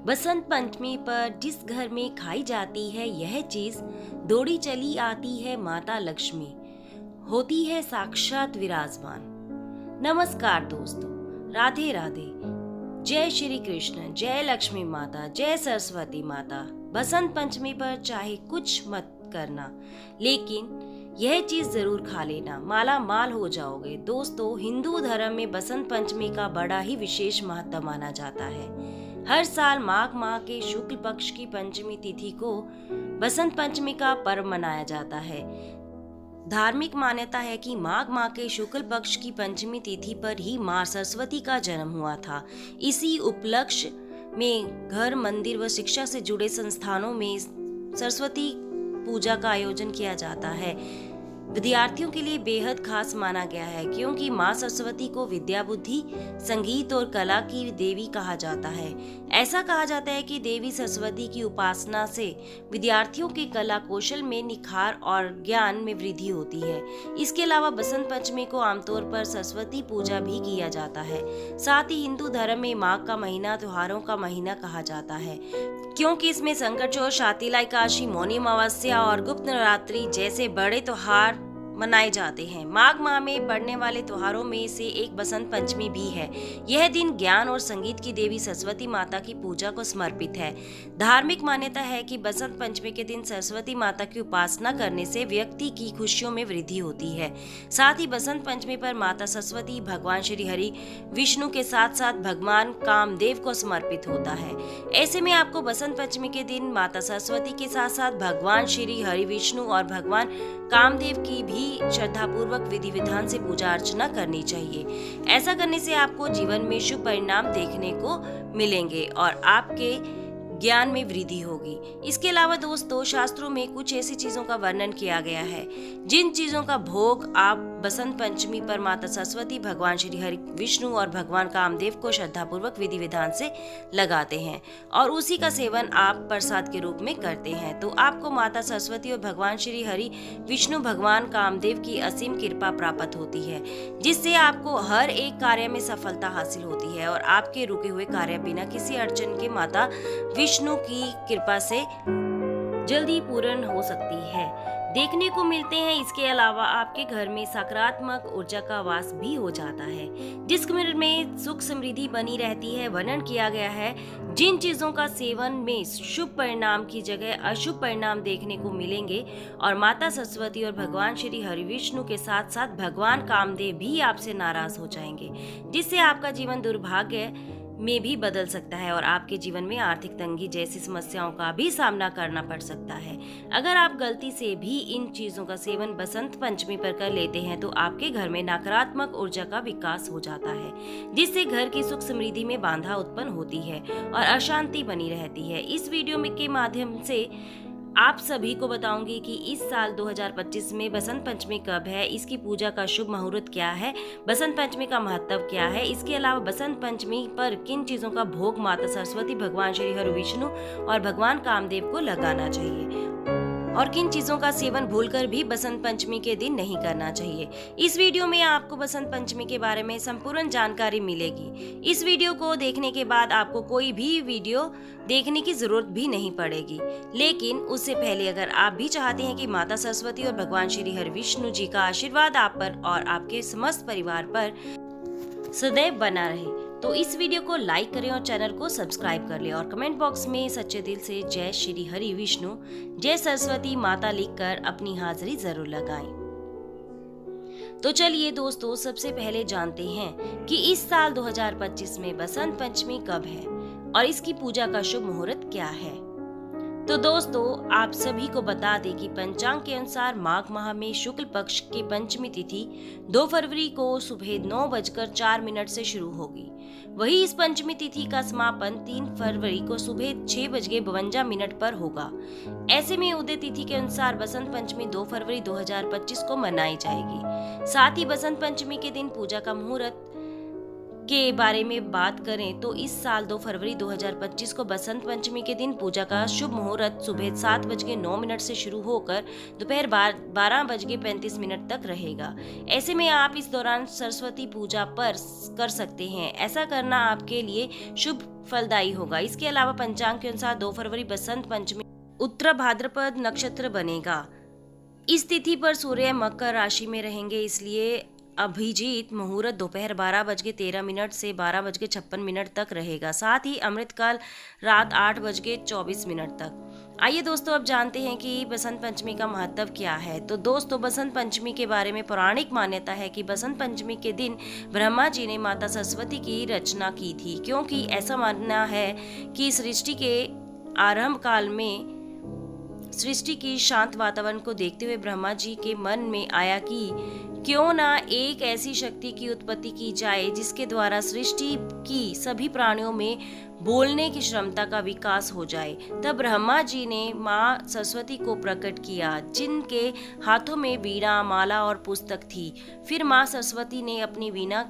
बसंत पंचमी पर जिस घर में खाई जाती है यह चीज, दौड़ी चली आती है माता लक्ष्मी, होती है साक्षात विराजमान। नमस्कार दोस्तों, राधे राधे। जय श्री कृष्ण, जय लक्ष्मी माता, जय सरस्वती माता। बसंत पंचमी पर चाहे कुछ मत करना, लेकिन यह चीज जरूर खा लेना, माला माल हो जाओगे। दोस्तों, हिंदू धर्म में बसंत पंचमी का बड़ा ही विशेष महत्व माना जाता है। हर साल माघ माह के शुक्ल पक्ष की पंचमी तिथि को बसंत पंचमी का पर्व मनाया जाता है। धार्मिक मान्यता है कि माघ माह के शुक्ल पक्ष की पंचमी तिथि पर ही मां सरस्वती का जन्म हुआ था। इसी उपलक्ष्य में घर, मंदिर व शिक्षा से जुड़े संस्थानों में सरस्वती पूजा का आयोजन किया जाता है। विद्यार्थियों के लिए बेहद खास माना गया है, क्योंकि मां सरस्वती को विद्या, बुद्धि, संगीत और कला की देवी कहा जाता है। ऐसा कहा जाता है कि देवी सरस्वती की उपासना से विद्यार्थियों के कला कौशल में निखार और ज्ञान में वृद्धि होती है। इसके अलावा बसंत पंचमी को आमतौर पर सरस्वती पूजा भी किया जाता है। साथ ही हिंदू धर्म में माघ का महीना त्योहारों का महीना कहा जाता है, क्योंकि इसमें संकट चौथ, शातिला एकादशी, मौनी अमावस्या और गुप्त नवरात्रि जैसे बड़े त्योहार मनाए जाते हैं। माघ माह में पड़ने वाले त्योहारों में से एक बसंत पंचमी भी है। यह दिन ज्ञान और संगीत की देवी सरस्वती माता की पूजा को समर्पित है। धार्मिक मान्यता है कि बसंत पंचमी के दिन सरस्वती माता की उपासना करने से व्यक्ति की खुशियों में वृद्धि होती है। साथ ही बसंत पंचमी पर माता सरस्वती भगवान श्री हरि विष्णु के साथ साथ भगवान कामदेव को समर्पित होता है। ऐसे में आपको बसंत पंचमी के दिन माता सरस्वती के साथ साथ भगवान श्री हरि विष्णु और भगवान कामदेव की भी श्रद्धापूर्वक विधि विधान से पूजा अर्चना करनी चाहिए। ऐसा करने से आपको जीवन में शुभ परिणाम देखने को मिलेंगे और आपके ज्ञान में वृद्धि होगी। इसके अलावा दोस्तों, शास्त्रों में कुछ ऐसी चीजों का वर्णन किया गया है जिन चीजों का भोग आप बसंत पंचमी पर माता सरस्वती, भगवान श्री हरि विष्णु और भगवान कामदेव को श्रद्धापूर्वक विधि विधान से लगाते हैं और उसी का सेवन आप प्रसाद के रूप में करते हैं, तो आपको माता सरस्वती और भगवान श्री हरि विष्णु, भगवान कामदेव की असीम कृपा प्राप्त होती है, जिससे आपको हर एक कार्य में सफलता हासिल होती है और आपके रुके हुए कार्य बिना किसी अड़चन के माता विष्णु की कृपा से जल्दी पूर्ण हो सकती है, देखने को मिलते हैं। इसके अलावा आपके घर में सकारात्मक ऊर्जा का वास भी हो जाता है, जिस घर में सुख समृद्धि बनी रहती है। वर्णन किया गया है जिन चीजों का सेवन में शुभ परिणाम की जगह अशुभ परिणाम देखने को मिलेंगे और माता सरस्वती और भगवान श्री हरि विष्णु के साथ साथ भगवान कामदेव भी आपसे नाराज हो जाएंगे, जिससे आपका जीवन दुर्भाग्य में भी बदल सकता है और आपके जीवन में आर्थिक तंगी जैसी समस्याओं का भी सामना करना पड़ सकता है। अगर आप गलती से भी इन चीजों का सेवन बसंत पंचमी पर कर लेते हैं तो आपके घर में नकारात्मक ऊर्जा का विकास हो जाता है, जिससे घर की सुख समृद्धि में बाधा उत्पन्न होती है और अशांति बनी रहती है। इस वीडियो में के माध्यम से आप सभी को बताऊंगी कि इस साल 2025 में बसंत पंचमी कब है, इसकी पूजा का शुभ मुहूर्त क्या है, बसंत पंचमी का महत्व क्या है। इसके अलावा बसंत पंचमी पर किन चीजों का भोग माता सरस्वती, भगवान श्री हरि विष्णु और भगवान कामदेव को लगाना चाहिए और किन चीजों का सेवन भूलकर भी बसंत पंचमी के दिन नहीं करना चाहिए। इस वीडियो में आपको बसंत पंचमी के बारे में संपूर्ण जानकारी मिलेगी। इस वीडियो को देखने के बाद आपको कोई भी वीडियो देखने की जरूरत भी नहीं पड़ेगी, लेकिन उससे पहले अगर आप भी चाहते हैं कि माता सरस्वती और भगवान श्री हरि विष्णु जी का आशीर्वाद आप पर और आपके समस्त परिवार पर सदैव बना रहे, तो इस वीडियो को लाइक करें और चैनल को सब्सक्राइब कर लें और कमेंट बॉक्स में सच्चे दिल से जय श्री हरि विष्णु, जय सरस्वती माता लिखकर अपनी हाजिरी जरूर लगाएं। तो चलिए दोस्तों, सबसे पहले जानते हैं कि इस साल 2025 में बसंत पंचमी कब है और इसकी पूजा का शुभ मुहूर्त क्या है। तो दोस्तों, आप सभी को बता दें कि पंचांग के अनुसार माघ माह में शुक्ल पक्ष की पंचमी तिथि 2 फरवरी को सुबह 9:04 से शुरू होगी। वही इस पंचमी तिथि का समापन 3 फरवरी को सुबह 6:52 पर होगा। ऐसे में उदय तिथि के अनुसार बसंत पंचमी 2 फरवरी 2025 को मनाई जाएगी। साथ ही बसंत पंचमी के दिन पूजा का मुहूर्त के बारे में बात करें तो इस साल 2 फरवरी 2025 को बसंत पंचमी के दिन पूजा का शुभ मुहूर्त सुबह 7:09 से शुरू होकर दोपहर 12:35 तक रहेगा। ऐसे में आप इस दौरान सरस्वती पूजा पर कर सकते हैं। ऐसा करना आपके लिए शुभ फलदायी होगा। इसके अलावा पंचांग के अनुसार 2 फरवरी बसंत पंचमी उत्तर भाद्रपद नक्षत्र बनेगा। इस तिथि पर सूर्य मकर राशि में रहेंगे, इसलिए अभिजीत मुहूर्त दोपहर 12:13 से 12:56 तक रहेगा। साथ ही अमृतकाल रात 8:24 तक। आइए दोस्तों, अब जानते हैं कि बसंत पंचमी का महत्व क्या है। तो दोस्तों, बसंत पंचमी के बारे में पौराणिक मान्यता है कि बसंत पंचमी के दिन ब्रह्मा जी ने माता सरस्वती की रचना की थी, क्योंकि ऐसा मानना है कि सृष्टि के आरंभ काल में सृष्टि की शांत वातावरण को देखते हुए ब्रह्मा जी के मन में आया कि क्यों ना एक ऐसी शक्ति की उत्पत्ति की जाए जिसके द्वारा सृष्टि की सभी प्राणियों में बोलने की क्षमता का विकास हो जाए। तब ब्रह्मा जी ने माँ सरस्वती को प्रकट किया, जिनके हाथों में वीणा, माला और पुस्तक थी। फिर माँ सरस्वती ने अपनी वीणा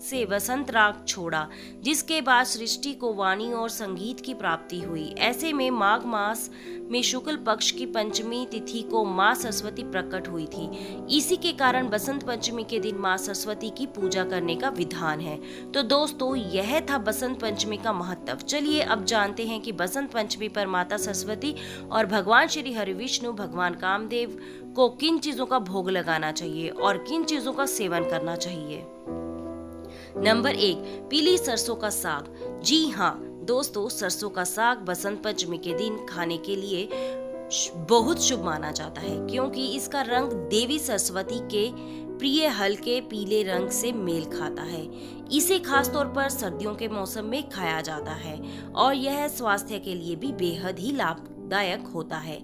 से वसंत राग छोड़ा, जिसके बाद सृष्टि को वाणी और संगीत की प्राप्ति हुई। ऐसे में माघ मास में शुक्ल पक्ष की पंचमी तिथि को माँ सरस्वती प्रकट हुई थी। इसी के कारण बसंत पंचमी के दिन माँ सरस्वती की पूजा करने का विधान है। तो दोस्तों, यह था बसंत पंचमी का महत्व। चलिए अब जानते हैं कि बसंत पंचमी पर माता सरस्वती और भगवान श्री हरिविष्णु, भगवान कामदेव को किन चीजों का भोग लगाना चाहिए और किन चीजों का सेवन करना चाहिए। नंबर 1, पीली सरसों का साग। जी हाँ दोस्तों, सरसों का साग बसंत पंचमी के दिन खाने के लिए बहुत शुभ माना जाता है, क्योंकि इसका रंग देवी सरस्वती के प्रिय हल्के पीले रंग से मेल खाता है। इसे खास तौर पर सर्दियों के मौसम में खाया जाता है और यह स्वास्थ्य के लिए भी बेहद ही लाभदायक होता है।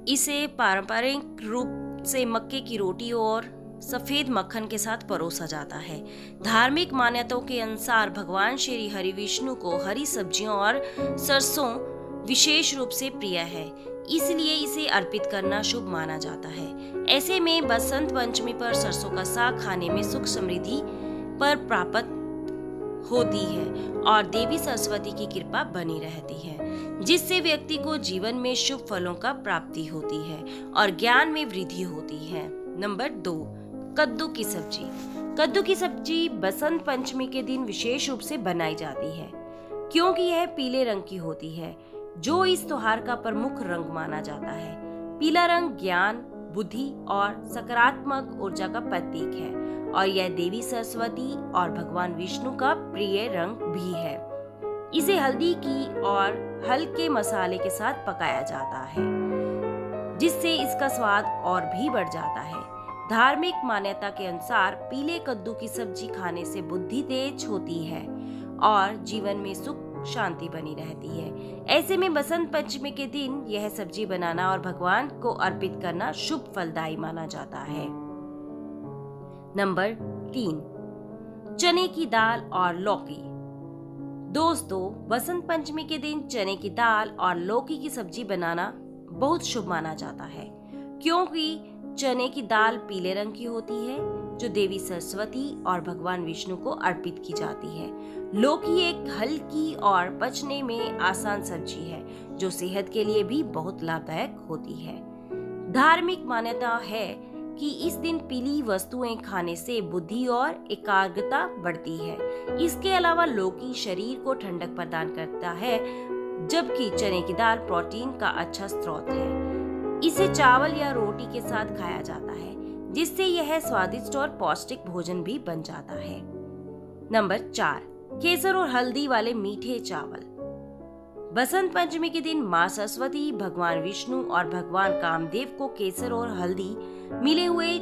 इसे पारंपरिक रूप से मक्के की रोटी और सफेद मक्खन के साथ परोसा जाता है। धार्मिक मान्यताओं के अनुसार भगवान श्री हरि विष्णु को हरी सब्जियों और सरसों विशेष रूप से प्रिय है, इसलिए इसे अर्पित करना शुभ माना जाता है। ऐसे में बसंत पंचमी पर सरसों का साग खाने में सुख समृद्धि पर प्राप्त होती है और देवी सरस्वती की कृपा बनी रहती है, जिससे व्यक्ति को जीवन में शुभ फलों का प्राप्ति होती है और ज्ञान में वृद्धि होती है। नंबर 2, कद्दू की सब्जी। कद्दू की सब्जी बसंत पंचमी के दिन विशेष रूप से बनाई जाती है, क्योंकि यह पीले रंग की होती है, जो इस त्योहार का प्रमुख रंग माना जाता है। पीला रंग ज्ञान, बुद्धि और सकारात्मक ऊर्जा का प्रतीक है और यह देवी सरस्वती और भगवान विष्णु का प्रिय रंग भी है। इसे हल्दी की और हल्के मसाले के साथ पकाया जाता है, जिससे इसका स्वाद और भी बढ़ जाता है। धार्मिक मान्यता के अनुसार पीले कद्दू की सब्जी खाने से बुद्धि तेज होती है और जीवन में सुख शांति बनी रहती है। ऐसे में बसंत पंचमी के दिन यह सब्जी बनाना और भगवान को अर्पित करना शुभ फलदायी माना जाता है। नंबर 3, चने की दाल और लौकी। दोस्तों, बसंत पंचमी के दिन चने की दाल और लौकी की सब्जी बनाना बहुत शुभ माना जाता है, क्योंकि चने की दाल पीले रंग की होती है, जो देवी सरस्वती और भगवान विष्णु को अर्पित की जाती है। लौकी एक हल्की और पचने में आसान सब्जी है, जो सेहत के लिए भी बहुत लाभदायक होती है। धार्मिक मान्यता है कि इस दिन पीली वस्तुएं खाने से बुद्धि और एकाग्रता बढ़ती है। इसके अलावा लौकी शरीर को ठंडक प्रदान करता है, जबकि चने की दाल प्रोटीन का अच्छा स्रोत है। इसे चावल या रोटी के साथ खाया जाता है, जिससे यह स्वादिष्ट और पौष्टिक भोजन भी बन जाता है। नंबर 4, केसर और हल्दी वाले मीठे चावल। बसंत पंचमी के दिन माँ सरस्वती, भगवान विष्णु और भगवान कामदेव को केसर और हल्दी मिले हुए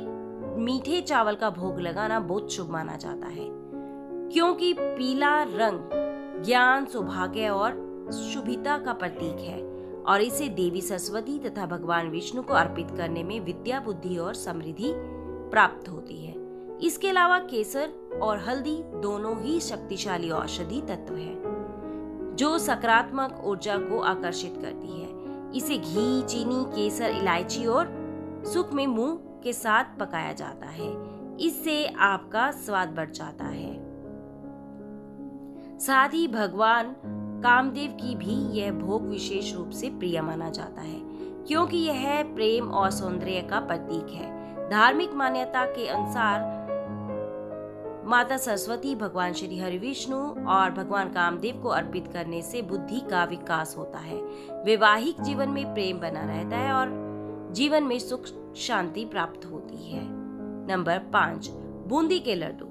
मीठे चावल का भोग लगाना बहुत शुभ माना जाता है, क्योंकि पीला रंग ज्ञान, सौभाग्य और शुभता का प्रतीक है और इसे देवी सरस्वती तथा भगवान विष्णु को अर्पित करने में विद्या, बुद्धि और समृद्धि प्राप्त होती है। इसके अलावा केसर और हल्दी दोनों ही शक्तिशाली औषधि तत्व हैं, जो सकारात्मक ऊर्जा को आकर्षित करती है। इसे घी, चीनी, केसर, इलायची और सूख में मूंग के साथ पकाया जाता है। इससे आपका स्वाद बढ़ जाता है। साथ ही भगवान कामदेव की भी यह भोग विशेष रूप से प्रिय माना जाता है, क्योंकि यह प्रेम और सौंदर्य का प्रतीक है। धार्मिक मान्यता के अनुसार माता सरस्वती भगवान श्री हरिविष्णु और भगवान कामदेव को अर्पित करने से बुद्धि का विकास होता है, वैवाहिक जीवन में प्रेम बना रहता है और जीवन में सुख शांति प्राप्त होती है। नंबर 5, बूंदी के लड्डू।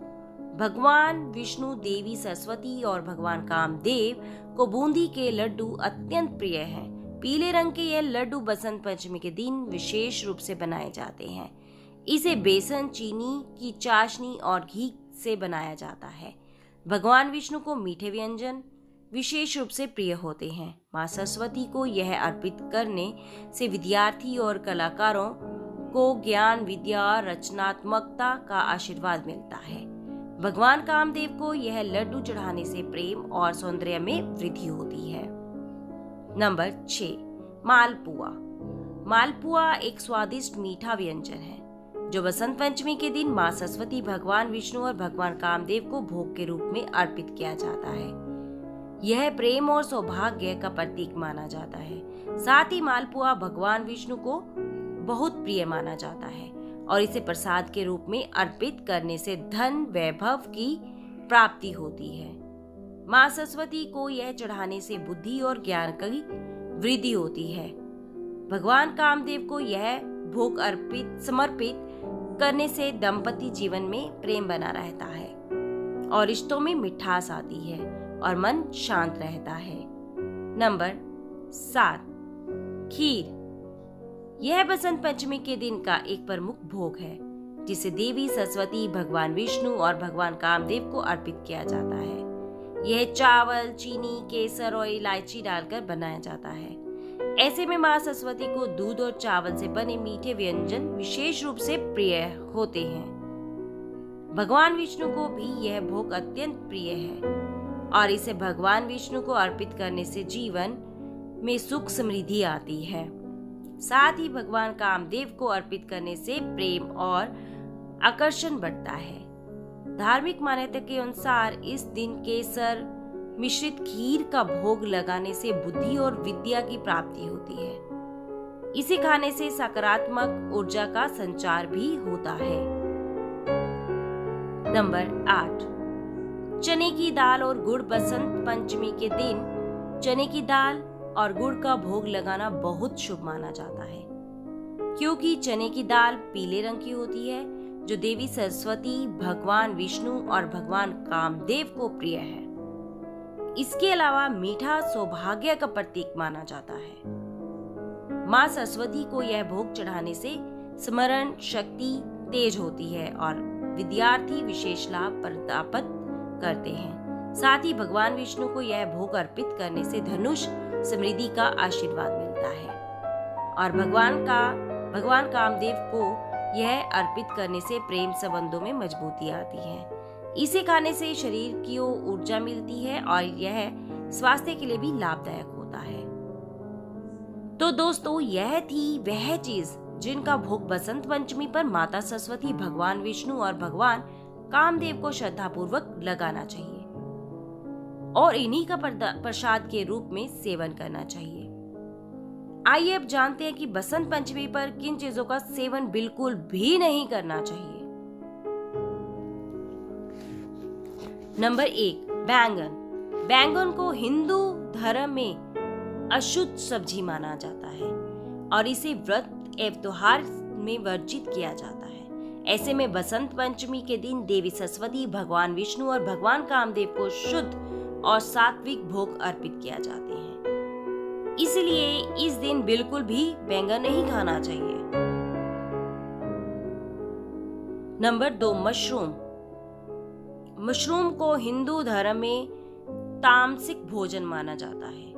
भगवान विष्णु, देवी सरस्वती और भगवान कामदेव को बूंदी के लड्डू अत्यंत प्रिय हैं। पीले रंग के यह लड्डू बसंत पंचमी के दिन विशेष रूप से बनाए जाते हैं। इसे बेसन, चीनी की चाशनी और घी से बनाया जाता है। भगवान विष्णु को मीठे व्यंजन विशेष रूप से प्रिय होते हैं। मां सरस्वती को यह अर्पित करने से विद्यार्थी और कलाकारों को ज्ञान, विद्या, रचनात्मकता का आशीर्वाद मिलता है। भगवान कामदेव को यह लड्डू चढ़ाने से प्रेम और सौंदर्य में वृद्धि होती है। नंबर 6, मालपुआ। मालपुआ एक स्वादिष्ट मीठा व्यंजन है जो बसंत पंचमी के दिन मां सरस्वती, भगवान विष्णु और भगवान कामदेव को भोग के रूप में अर्पित किया जाता है। यह प्रेम और सौभाग्य का प्रतीक माना जाता है। साथ ही मालपुआ भगवान विष्णु को बहुत प्रिय माना जाता है और इसे प्रसाद के रूप में अर्पित करने से धन, वैभव की प्राप्ति होती है। मां सरस्वती को यह चढ़ाने से बुद्धि और ज्ञान की वृद्धि होती है। भगवान कामदेव को यह भोग समर्पित करने से दंपति जीवन में प्रेम बना रहता है और रिश्तों में मिठास आती है और मन शांत रहता है। नंबर 7, खीर। यह बसंत पंचमी के दिन का एक प्रमुख भोग है जिसे देवी सरस्वती, भगवान विष्णु और भगवान कामदेव को अर्पित किया जाता है। यह चावल, चीनी, केसर और इलायची डालकर बनाया जाता है। ऐसे में मां सरस्वती को दूध और चावल से बने मीठे व्यंजन विशेष रूप से प्रिय होते हैं। भगवान विष्णु को भी यह भोग अत्यंत प्रिय है और इसे भगवान विष्णु को अर्पित करने से जीवन में सुख समृद्धि आती है। साथ ही भगवान कामदेव को अर्पित करने से प्रेम और आकर्षण बढ़ता है। धार्मिक मान्यता के अनुसार इस दिन केसर मिश्रित खीर का भोग लगाने से बुद्धि और विद्या की प्राप्ति होती है। इसे खाने से सकारात्मक ऊर्जा का संचार भी होता है। नंबर 8, चने की दाल और गुड़। बसंत पंचमी के दिन चने की दाल और गुड़ का भोग लगाना बहुत शुभ माना जाता है, क्योंकि चने की दाल पीले रंग की होती है जो देवी सरस्वती, भगवान विष्णु और भगवान कामदेव को प्रिय है। इसके अलावा मीठा सौभाग्य का प्रतीक माना जाता है। मां सरस्वती को यह भोग चढ़ाने से स्मरण शक्ति तेज होती है और विद्यार्थी विशेष लाभ प्राप्त करते हैं। साथ ही भगवान विष्णु को यह भोग अर्पित करने से धनुष समृद्धि का आशीर्वाद मिलता है और भगवान कामदेव को यह अर्पित करने से प्रेम संबंधों में मजबूती आती है। इसे खाने से शरीर की ऊर्जा मिलती है और यह स्वास्थ्य के लिए भी लाभदायक होता है। तो दोस्तों, यह थी वह चीज जिनका भोग बसंत पंचमी पर माता सरस्वती, भगवान विष्णु और भगवान कामदेव को श्रद्धापूर्वक लगाना चाहिए और इन्हीं का प्रसाद के रूप में सेवन करना चाहिए। आइए अब जानते हैं कि बसंत पंचमी पर किन चीजों का सेवन बिल्कुल भी नहीं करना चाहिए। नंबर 1, बैंगन। बैंगन को हिंदू धर्म में अशुद्ध सब्जी माना जाता है और इसे व्रत एवं त्योहार में वर्जित किया जाता है। ऐसे में बसंत पंचमी के दिन देवी सरस्वती, भगवान विष्णु और भगवान कामदेव को शुद्ध और सात्विक भोग अर्पित किया जाते हैं। इसलिए इस दिन बिल्कुल भी बैंगन नहीं खाना चाहिए। Number 2, mushroom. मशरूम को हिंदू धर्म में तामसिक भोजन माना जाता है,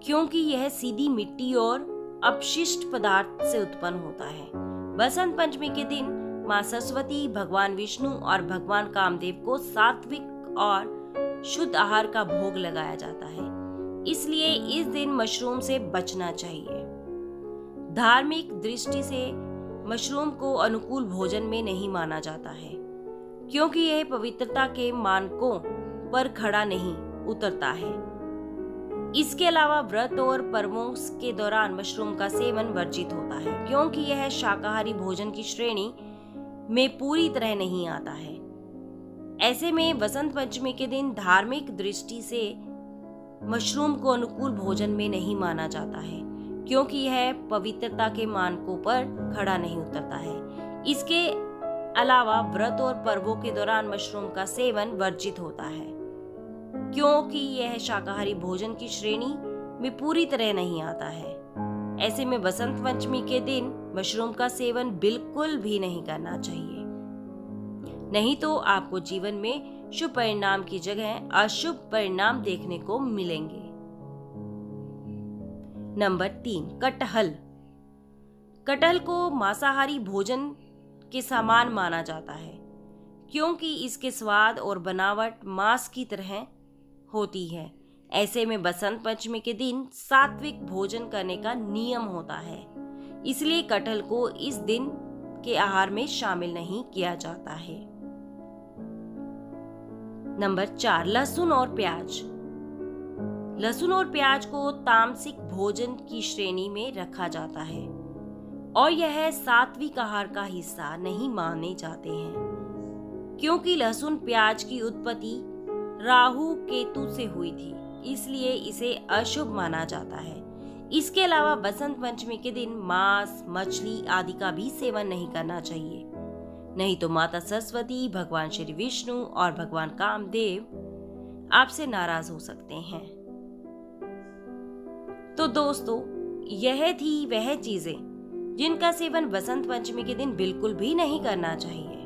क्योंकि यह सीधी मिट्टी और अपशिष्ट पदार्थ से उत्पन्न होता है। बसंत पंचमी के दिन मां सरस्वती, भगवान विष्णु और भगवान कामदेव को सात्विक और शुद्ध आहार का भोग लगाया जाता है, इसलिए इस दिन मशरूम से बचना चाहिए। धार्मिक दृष्टि से मशरूम को अनुकूल भोजन में नहीं माना जाता है, क्योंकि यह पवित्रता के मानकों पर खड़ा नहीं उतरता है। इसके अलावा व्रत और पर्वों के दौरान मशरूम का सेवन वर्जित होता है, क्योंकि यह शाकाहारी भोजन की श्रेणी में पूरी तरह नहीं आता है। ऐसे में बसंत पंचमी के दिन धार्मिक दृष्टि से मशरूम को अनुकूल भोजन में नहीं माना जाता है, क्योंकि यह पवित्रता के मानकों पर खड़ा नहीं उतरता है। इसके अलावा व्रत और पर्वों के दौरान मशरूम का सेवन वर्जित होता है, क्योंकि यह शाकाहारी भोजन की श्रेणी में पूरी तरह नहीं आता है। ऐसे में बसंत पंचमी के दिन मशरूम का सेवन बिल्कुल भी नहीं करना चाहिए, नहीं तो आपको जीवन में शुभ परिणाम की जगह अशुभ परिणाम देखने को मिलेंगे। नंबर 3, कटहल। कटहल को मांसाहारी भोजन के समान माना जाता है, क्योंकि इसके स्वाद और बनावट मांस की तरह होती है। ऐसे में बसंत पंचमी के दिन सात्विक भोजन करने का नियम होता है, इसलिए कटहल को इस दिन के आहार में शामिल नहीं किया जाता है। नंबर 4, लहसुन और प्याज। लहसुन और प्याज को तामसिक भोजन की श्रेणी में रखा जाता है और यह सात्विक आहार का हिस्सा नहीं माने जाते हैं, क्योंकि लहसुन प्याज की उत्पत्ति राहु केतु से हुई थी, इसलिए इसे अशुभ माना जाता है। इसके अलावा बसंत पंचमी के दिन मांस, मछली आदि का भी सेवन नहीं करना चाहिए, नहीं तो माता सरस्वती, भगवान श्री विष्णु और भगवान कामदेव आपसे नाराज हो सकते हैं। तो दोस्तों, यह थी वह चीजें जिनका सेवन बसंत पंचमी के दिन बिल्कुल भी नहीं करना चाहिए।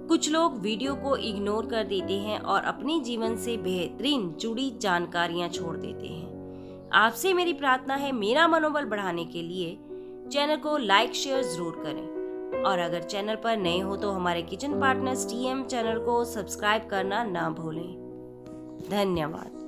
कुछ लोग वीडियो को इग्नोर कर देते हैं और अपने जीवन से बेहतरीन जुड़ी जानकारियां छोड़ देते हैं। आपसे मेरी प्रार्थना है, मेरा मनोबल बढ़ाने के लिए चैनल को लाइक शेयर जरूर करें, और अगर चैनल पर नए हो तो हमारे किचन पार्टनर्स TM चैनल को सब्सक्राइब करना ना भूलें। धन्यवाद।